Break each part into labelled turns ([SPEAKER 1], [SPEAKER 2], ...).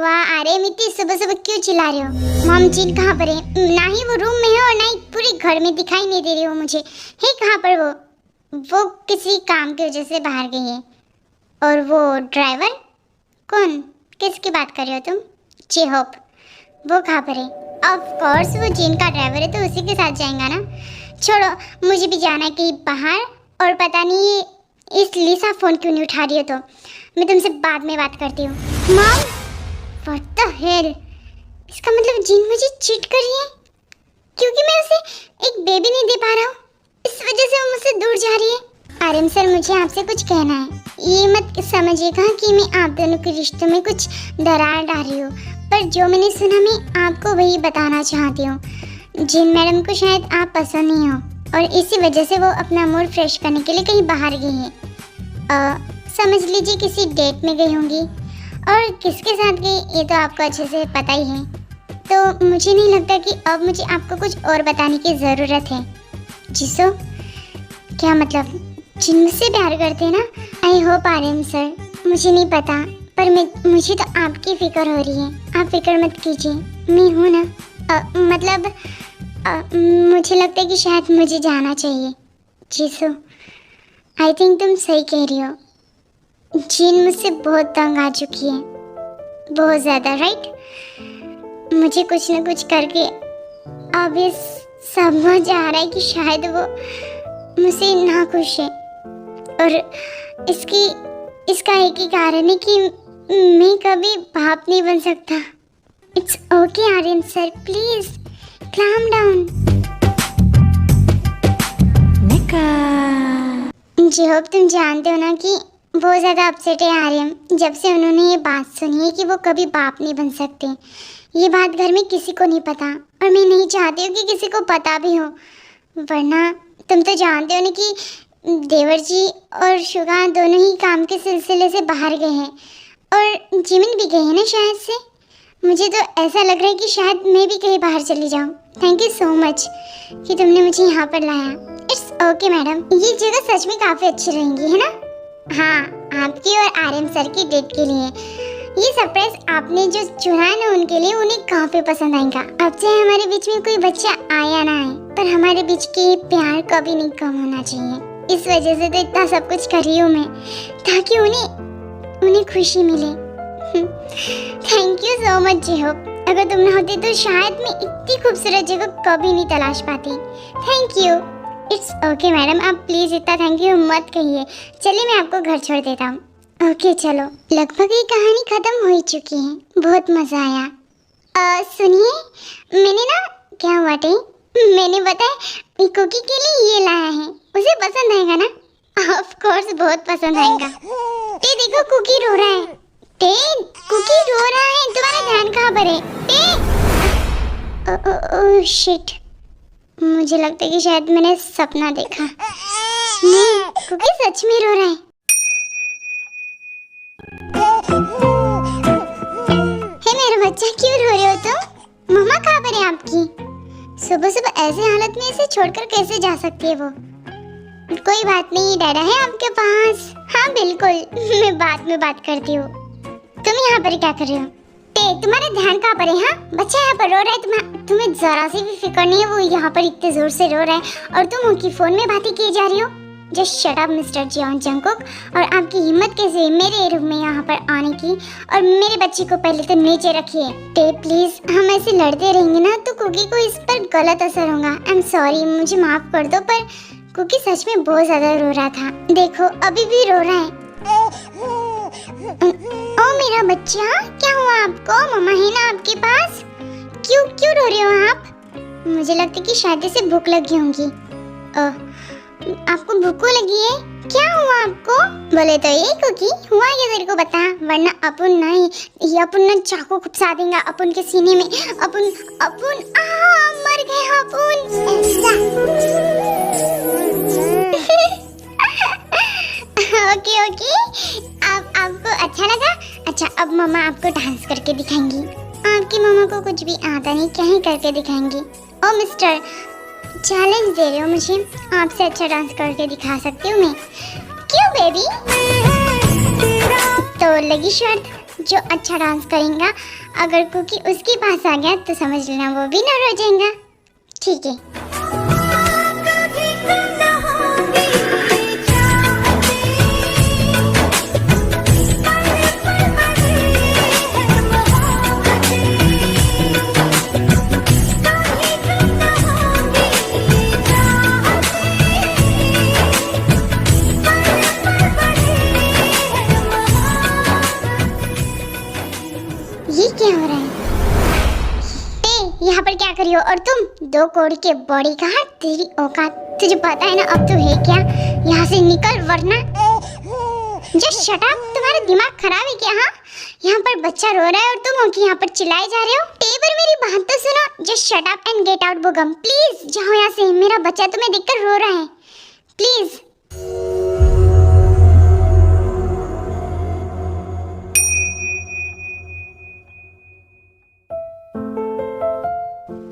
[SPEAKER 1] वाह आर्यन, इतनी सुबह सुबह क्यों चिल्ला रहे हो? मॉम जिन कहाँ पर है? ना ही वो रूम में है और ना ही पूरे घर में दिखाई नहीं दे रही हो मुझे। है कहाँ पर वो? वो किसी काम की वजह से बाहर गई है। और वो ड्राइवर कौन? किसकी बात कर रहे हो तुम? चेहोप, वो कहाँ पर है? ऑफ कोर्स वो जिन का ड्राइवर है तो उसी के साथ जाएगा ना। छोड़ो, मुझे भी जाना है कहीं बाहर। और पता नहीं इस लिसा फ़ोन क्यों नहीं उठा रही हो, तो मैं तुमसे बाद में बात करती हूँ। Mom, what the hell? इसका मतलब जिन मुझे चीट कर रही है क्योंकि मैं उसे एक बेबी नहीं दे पा रहा हूँ, इस वजह से वो मुझसे दूर जा रही है। आर्यन सर, मुझे आपसे कुछ कहना है। ये मत समझिएगा कि मैं आप दोनों के रिश्तों में कुछ दरार डाल रही हूँ, पर जो मैंने सुना मैं आपको वही बताना चाहती हूँ। जिन मैडम को शायद आप पसंद नहीं हो और इसी वजह से वो अपना मूड फ्रेश करने के लिए कहीं बाहर गई है। समझ लीजिए किसी डेट में गई होंगी, और किसके साथ गई ये तो आपको अच्छे से पता ही है। तो मुझे नहीं लगता कि अब मुझे आपको कुछ और बताने की ज़रूरत है। जिसो, क्या मतलब? जिन मुझसे प्यार करते हैं ना? आई होप आर्यन सर, मुझे नहीं पता, पर मुझे तो आपकी फ़िक्र हो रही है। आप फिक्र मत कीजिए, मैं हूँ ना। मतलब मुझे लगता है कि शायद मुझे जाना चाहिए। जिसो, आई थिंक तुम सही कह रही हो। जिन मुझसे बहुत तंग आ चुकी है, बहुत ज़्यादा, राइट? मुझे कुछ न कुछ करके अब ये समझ आ रहा है कि शायद वो मुझसे ना खुश है, और इसका एक ही कारण है कि मैं कभी बाप नहीं बन सकता। It's okay Aryan sir, please calm down। जी होप तुम जानते हो ना कि बहुत ज़्यादा अपसेट है आर्यन, जब से उन्होंने ये बात सुनी है कि वो कभी बाप नहीं बन सकते। ये बात घर में किसी को नहीं पता, और मैं नहीं चाहती हूँ कि किसी को पता भी हो, वरना तुम तो जानते हो ना कि देवर जी और शुगा दोनों ही काम के सिलसिले से बाहर गए हैं, और जिमिन भी गए हैं ना शायद से। मुझे तो ऐसा लग रहा है कि शायद मैं भी कहीं बाहर चली जाऊँ। थैंक यू सो मच कि तुमने मुझे यहाँ पर लाया। इट्स ओके मैडम, ये जगह सच में काफ़ी अच्छी रहेंगी, है ना? हाँ, आपकी और आर्यन सर की डेट के लिए ये सरप्राइज आपने जो चुना है ना, उनके लिए उन्हें काफ़ी पसंद आएगा। अब चाहे हमारे बीच में कोई बच्चा आए या ना आए, पर हमारे बीच के प्यार कभी नहीं कम होना चाहिए। इस वजह से तो इतना सब कुछ कर रही हूँ मैं, ताकि उन्हें खुशी मिले। थैंक यू सो मच जिहोप, अगर तुम ना होती तो शायद मैं इतनी खूबसूरत जगह कभी नहीं तलाश पाती। Thank you. It's okay madam, आप प्लीज़ इतना थैंक यू मत कहिए। चलिए मैं आपको घर छोड़ देता हूँ। ओके चलो, लगभग ये कहानी ख़त्म हो ही चुकी है। बहुत मज़ा आया। सुनिए, मैंने ना क्या हुआ टे, मैंने बताया कुकी के लिए ये लाया है, उसे पसंद आएगा ना? ऑफ कोर्स बहुत पसंद आएगा। ते देखो कुकी रो रहा है। ते, कुकी रो रहा है, तुम्हारा ध्यान कहाँ पर है? ओह शिट, मुझे लगता है कि शायद मैंने सपना देखा। नहीं, कुकी सच में रो रहा है। हे मेरा बच्चा, क्यों रो रहे हो तुम? मम्मा कहाँ पर है आपकी? सुबह सुबह ऐसे हालत में इसे छोड़कर कैसे जा सकती है वो? कोई बात नहीं, डैडा है आपके पास। हाँ बिल्कुल, मैं बाद में बात करती हूँ। तुम यहाँ पर क्या कर रहे हो? तुम्हारा ध्यान कहाँ पर है? हाँ, बच्चा यहाँ पर रो रहा है, तुम्हें जरा सी भी फिक्र नहीं है वो यहाँ पर इतने जोर से रो रहा है और तुम उनकी फोन में बातें किए जा रही हो। Just shut up mister Jeon Jungkook. और आपकी हिम्मत कैसे है मेरे रूम में यहाँ पर आने की? और मेरे बच्चे को पहले तो नीचे रखिए। प्लीज, हम ऐसे लड़ते रहेंगे ना तो कुकी को इस पर गलत असर होगा। आई एम सॉरी, मुझे माफ कर दो, पर कुकी सच में बहुत ज्यादा रो रहा था। देखो अभी भी रो रहा है। ओ मेरा बच्चा, क्या हुआ आपको? मम्मा है ना आपके पास? क्यों रो रहे हो आप? मुझे लगता है कि शायद से भूख लगी होंगी। आपको भूख लगी है? क्या हुआ आपको? बोले तो ये कुकी, हुआ ये तेरे को बता, वरना अपन ना चाकू खुपसा देंगे अपन के सीने में। अपन मर गए अपन। ओके, आपको अच्छा लगा? अच्छा, अब मम्मा आपको डांस करके दिखाएंगी। आपकी मम्मा को कुछ भी आता नहीं, क्या ही करके दिखाएंगी। ओ मिस्टर, चैलेंज दे रहे हो मुझे? आपसे अच्छा डांस करके दिखा सकती हूँ मैं। क्यों बेबी? तो लगी शर्त, जो अच्छा डांस करेगा। अगर कुकी उसके पास आ गया तो समझ लेना वो विनर हो जाएगा। ठीक है। ये क्या हो रहा है? यहाँ पर क्या करी हो? और तुम 2 करोड़ के बॉडी कहाँ? तेरी औकात तुझे पता है ना अब तू है क्या? यहाँ से निकल वरना। जस्ट शट अप, तुम्हारा दिमाग खराब है क्या? हाँ, यहाँ पर बच्चा रो रहा है और तुम हो कि यहाँ पर चिल्लाए जा रहे हो? टेबर मेरी बात तो सुनो। Just shut up and get out बुगम। प्लीज जाओ यहाँ से, मेरा बच्चा तुम्हें देखकर रो रहा है। प्लीज।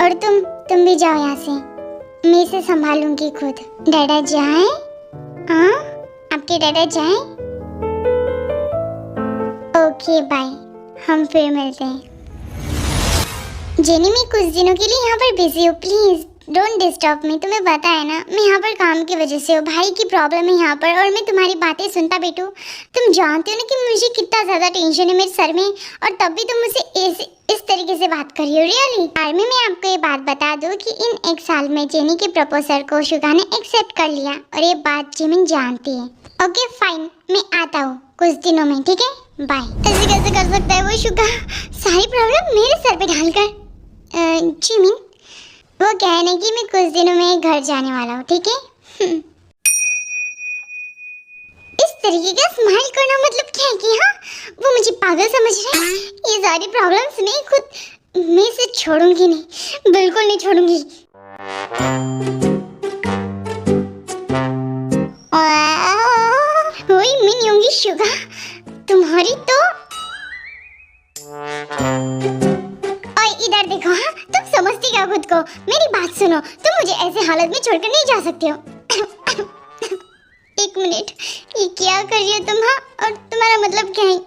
[SPEAKER 1] और तुम भी जाओ यहाँ से, मैं इसे संभालूंगी खुद। डैडा जाए? हाँ, आपके डैडा जाए? ओके बाय, हम फिर मिलते हैं। जेनी, मैं कुछ दिनों के लिए यहाँ पर बिजी हूँ, प्लीज डोंट डिस्टर्ब मी। तुम्हें पता है ना मैं यहाँ पर काम की वजह से हूँ, भाई की प्रॉब्लम है यहाँ पर और मैं तुम्हारी बातें सुनता बैठूँ। तुम जानते हो ना कि मुझे कितना ज़्यादा टेंशन है मेरे सर में, और तब भी तुम मुझसे इस तरीके से बात कर रही हो। रियली? आर्मी में आपको ये बात बता दूँ कि इन 1 साल में जेनी के प्रपोजल को शुगा ने एक्सेप्ट कर लिया और ये बात जिमिन जानती है। ओके फाइन, मैं आता हूँ कुछ दिनों में, ठीक है? बाय। ऐसे कैसे कर सकता है वो शुगा, सारी प्रॉब्लम मेरे सर पे डालकर? जिमिन, वो कहने कि मैं कुछ दिनों में घर जाने वाला हूँ, ठीक है? इस तरीके का स्माइल करना मतलब क्या है कि हाँ वो मुझे पागल समझ रहा है? ये सारी प्रॉब्लम्स मैं इसे छोड़ूंगी नहीं, बिल्कुल नहीं छोड़ूंगी। वही मैं होंगी शुगा तुम्हारी तो। और इधर देखो, हाँ तुम समझती क्या खुद को? मेरी बात सुनो, तुम मुझे ऐसे हालत में छोड़कर नहीं जा सकते हो। एक मिनट, ये क्या कर रही हो तुम? हाँ, और तुम्हारा मतलब क्या है?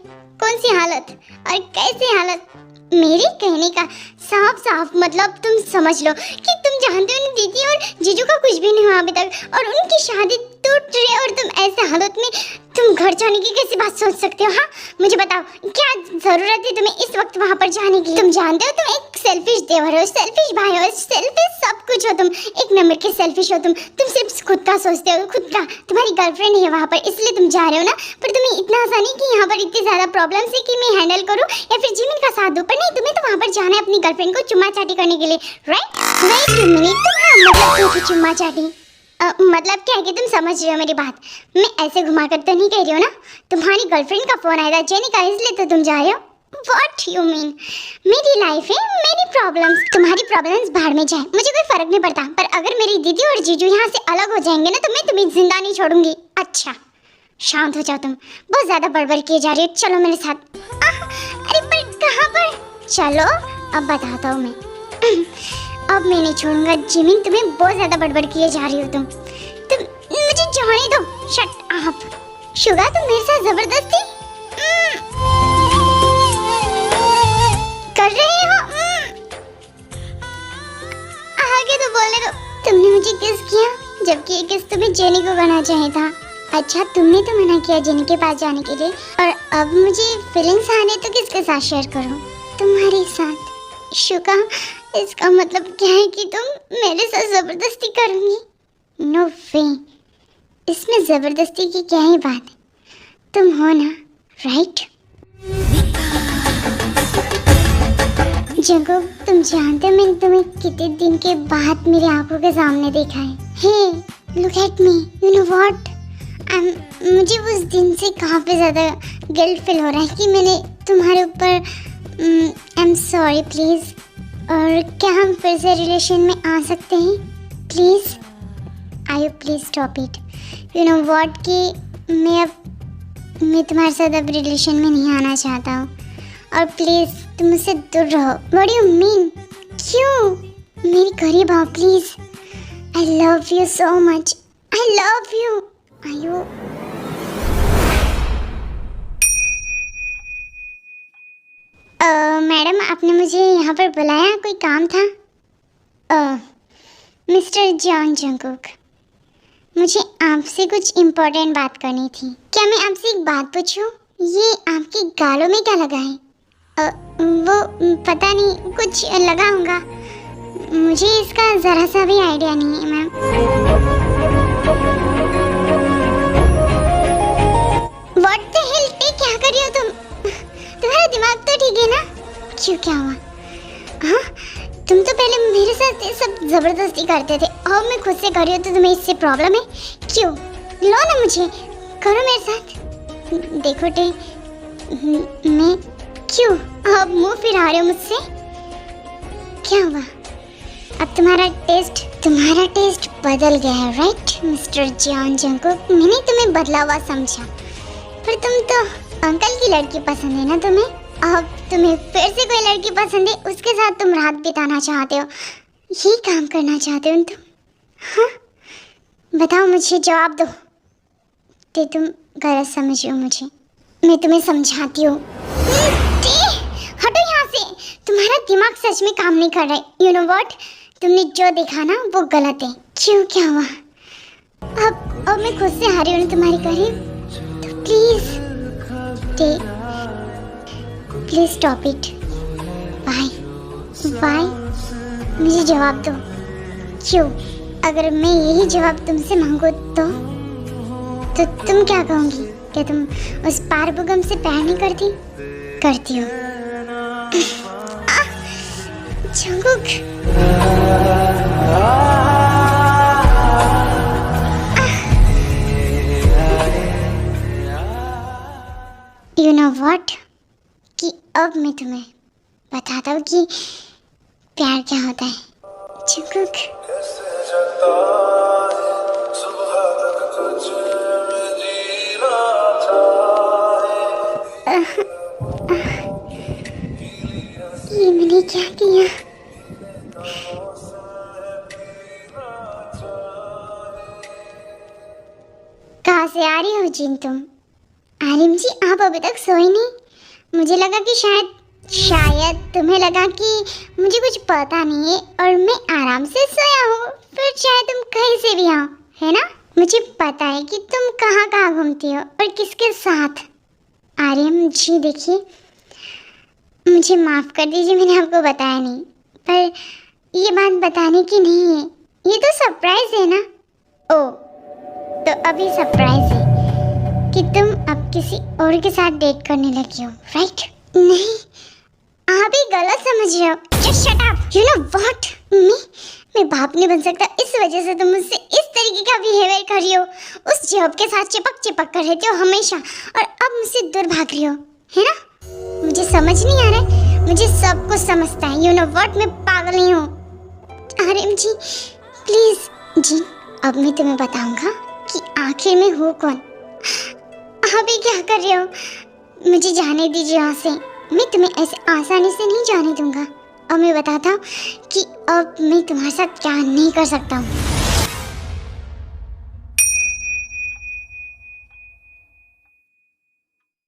[SPEAKER 1] कौन सी हालत और कैसी हालत? मेरे कहने का साफ मतलब तुम समझ लो कि तुम जानते हो ना दीदी और जीजू का कुछ भी नहीं हुआ अभी तक और उनकी शादी टूट रही है और तुम ऐसे हालत में तुम घर जाने की कैसी बात सोच सकते हो? हाँ मुझे बताओ, क्या जरूरत है तुम्हें इस वक्त वहाँ पर जाने की? तुम जानते हो तुम एक सेल्फिश देवर हो, सेल्फिश भाई हो, सेल्फिश सब कुछ हो, तुम एक नंबर के सेल्फिश हो। तुम सिर्फ खुद का सोचते हो, खुद का। तुम्हारी गर्लफ्रेंड है वहाँ पर इसलिए तुम जा रहे हो ना, पर तुम्हें इतना आसानी कि यहाँ पर इतनी ज्यादा प्रॉब्लम्स है कि मैं हैंडल करूँ या फिर जिमिन का साथ दूं, पर नहीं, तुम्हें तो वहाँ पर जाना है अपनी गर्लफ्रेंड को चुम्मा चाटी करने के लिए, राइट? वेट अ मिनट, मतलब क्या चुम्मा चाटी? मतलब क्या है कि तुम समझ रहे हो मेरी बात? मैं ऐसे घुमा कर तो नहीं कह रही हो ना, तुम्हारी गर्लफ्रेंड का फोन आएगा जेनी का, इसलिए तो तुम जा रहे हो। What you mean? मेरी लाइफ है, मेरी प्रॉब्लम्स, तुम्हारी प्रॉब्लम्स बाहर में जाए, मुझे कोई फर्क नहीं पड़ता, पर अगर मेरी दीदी और जीजू यहाँ से अलग हो जाएंगे ना तो मैं तुम्हें जिंदा नहीं छोड़ूंगी। अच्छा शांत हो जाओ, तुम बहुत ज्यादा बड़बड़ किए जा रही हो, चलो मेरे साथ। अरे पर कहाँ पर? चलो अब बताता हूँ मैं। अब मैं नहीं छोड़ूंगा जिमिन, तुम्हें बहुत ज्यादा बड़बड़ किए जा रही हो तुम मुझे जाने दो। शट अप शुगा, तुम मेरे साथ जबरदस्ती कर रहे हो? आगे तो बोलने दो। तुमने मुझे किस किया जबकि ये किस तुम्हें जेनी को करना चाहिए था। अच्छा तुमने तो मना किया जेनी के पास जाने के लिए, और अब मुझे फीलिंग्स आने तो किसके साथ शेयर करूं? तुम्हारे साथ। शुगा इसका मतलब क्या है कि तुम मेरे साथ जबरदस्ती करोगी? नो वे, इसमें जबरदस्ती की क्या ही बात है, तुम हो ना, राइट? जंगकुक, तुम जानते हो मैंने तुम्हें कितने दिन के बाद मेरी आंखों के सामने देखा है। Hey look at me, you know what, मुझे उस दिन से काफ़ी ज़्यादा गिल्ट फील हो रहा है कि मैंने तुम्हारे ऊपर आई एम सॉरी प्लीज़। और क्या हम फिर से रिलेशन में आ सकते हैं please? I you please stop it. You know what कि मैं तुम्हारे साथ अब रिलेशन में नहीं आना चाहता हूँ, और प्लीज़ तुम मुझसे दूर रहो। What do you mean? क्यों? मेरे करीब आओ please. I love you so much, I love you. आयु आपने मुझे यहाँ पर बुलाया, कोई काम था? मिस्टर जॉन जंगकुक, मुझे आपसे कुछ इम्पोर्टेंट बात करनी थी। क्या मैं आपसे एक बात पूछूं? ये आपके गालों में क्या लगा है? वो पता नहीं, कुछ लगा होगा, मुझे इसका ज़रा सा भी आइडिया नहीं है मैम। What the hell? क्या कर रही हो तुम? तुम्हारा दिमाग तो ठीक है ना? क्यों, क्या हुआ? हाँ, तुम तो पहले मेरे साथ ये सब जबरदस्ती करते थे, अब मैं खुद से कर रही हूँ तो तुम्हें इससे प्रॉब्लम है? क्यों? लो ना मुझे, करो मेरे साथ। देखो टे, मैं क्यों अब मुंह फिरा रहे हो मुझसे? क्या हुआ? अब तुम्हारा टेस्ट बदल गया है, राइट मिस्टर जॉन जंगकुक? मैंने तुम्हें बदला हुआ समझा, पर तुम तो अंकल की लड़की पसंद है ना तुम्हें? अब तुम्हें फिर से कोई लड़की पसंद है, उसके साथ तुम रात बिताना चाहते हो, यही काम करना चाहते हो तुम? हाँ, बताओ, मुझे जवाब दो। ते तुम गलत समझ रहे हो मुझे, मैं तुम्हें समझाती हूँ। हटो यहाँ से, तुम्हारा दिमाग सच में काम नहीं कर रहा है। यू नो व्हाट, तुमने जो देखा ना वो गलत है। क्यों, क्या हुआ? अब मैं खुद से आ रही हूँ तुम्हारे करीब, तो प्लीज स्टॉप इट। वाई मुझे जवाब दो। क्यों? अगर मैं यही जवाब तुमसे मांगू तो तुम क्या कहोगी? क्या तुम उस पारबुगम से प्यार नहीं करती हो? जंगकुक, यू नो व्हाट, कि अब मैं तुम्हें बताता हूँ कि प्यार क्या होता है। जंगकुक, ये मैंने क्या किया? कहाँ से आ रही हो जिन तुम? आलिम जी, आप अभी तक सोए नहीं? मुझे लगा कि शायद तुम्हें लगा कि मुझे कुछ पता नहीं है और मैं आराम से सोया हूँ, फिर चाहे तुम कहीं से भी आओ, है ना? मुझे पता है कि तुम कहाँ कहाँ घूमती हो और किसके साथ। आर्यम जी देखिए, मुझे माफ़ कर दीजिए, मैंने आपको बताया नहीं, पर ये बात बताने की नहीं है, ये तो सरप्राइज है ना। ओ, तो अभी सरप्राइज है कि तुम अब किसी और के साथ डेट करने लगी हो, राइट? नहीं, आप ही गलत समझ रहे हो। Just shut up. You know what, मैं बाप नहीं बन सकता, इस वजह से तुम मुझसे इस तरीके का बिहेवियर कर रही हो। उस जॉब के साथ चिपक कर रहती हो हमेशा, और अब मुझसे दूर भाग रही हो, है ना? मुझे समझ नहीं आ रहा है, मुझे सब कुछ समझता है। यू नो व्हाट, मैं पागल नहीं हूँ। आर्यन जी प्लीज जी, अब मैं तुम्हें बताऊंगा कि आखिर में हूँ कौन। आप ही क्या कर रहे हो? मुझे जाने दीजिए यहाँ से, मैं तुम्हें ऐसे आसानी से नहीं जाने दूंगा। अब मैं बताता हूँ कि अब मैं तुम्हारे साथ क्या नहीं कर सकता हूँ।